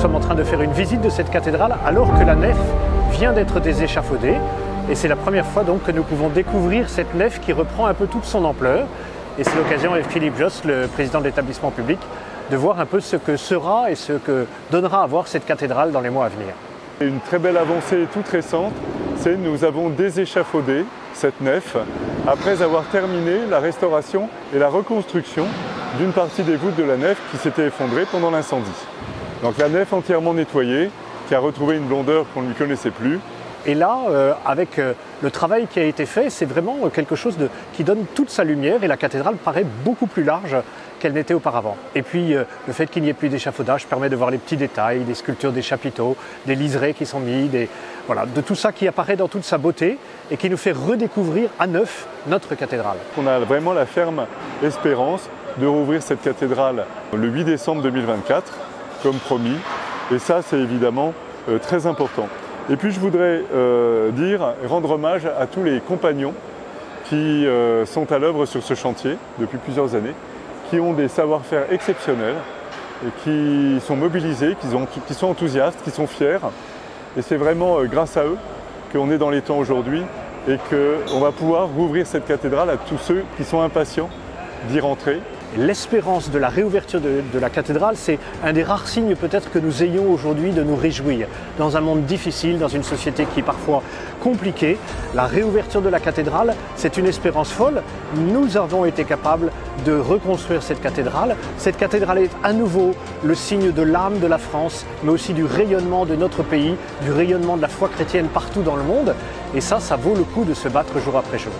sommes en train de faire une visite de cette cathédrale alors que la nef vient d'être déséchafaudée. Et c'est la première fois donc que nous pouvons découvrir cette nef qui reprend un peu toute son ampleur. Et c'est l'occasion avec Philippe Josse, le président de l'établissement public, de voir un peu ce que sera et ce que donnera à voir cette cathédrale dans les mois à venir. Une très belle avancée toute récente, c'est que nous avons déséchafaudé cette nef après avoir terminé la restauration et la reconstruction d'une partie des voûtes de la nef qui s'était effondrée pendant l'incendie. Donc la nef entièrement nettoyée, qui a retrouvé une blondeur qu'on ne lui connaissait plus. Et là, avec le travail qui a été fait, c'est vraiment quelque chose qui donne toute sa lumière et la cathédrale paraît beaucoup plus large qu'elle n'était auparavant. Et puis le fait qu'il n'y ait plus d'échafaudage permet de voir les petits détails, des sculptures des chapiteaux, des liserés qui sont mis, voilà, de tout ça qui apparaît dans toute sa beauté et qui nous fait redécouvrir à neuf notre cathédrale. On a vraiment la ferme espérance de rouvrir cette cathédrale le 8 décembre 2024, comme promis. Et ça, c'est évidemment très important. Et puis je voudrais rendre hommage à tous les compagnons qui sont à l'œuvre sur ce chantier depuis plusieurs années, qui ont des savoir-faire exceptionnels, et qui sont mobilisés, qui sont enthousiastes, qui sont fiers. Et c'est vraiment grâce à eux qu'on est dans les temps aujourd'hui et qu'on va pouvoir rouvrir cette cathédrale à tous ceux qui sont impatients d'y rentrer. L'espérance de la réouverture de la cathédrale, c'est un des rares signes peut-être que nous ayons aujourd'hui de nous réjouir. Dans un monde difficile, dans une société qui est parfois compliquée, la réouverture de la cathédrale, c'est une espérance folle. Nous avons été capables de reconstruire cette cathédrale. Cette cathédrale est à nouveau le signe de l'âme de la France, mais aussi du rayonnement de notre pays, du rayonnement de la foi chrétienne partout dans le monde. Et ça vaut le coup de se battre jour après jour.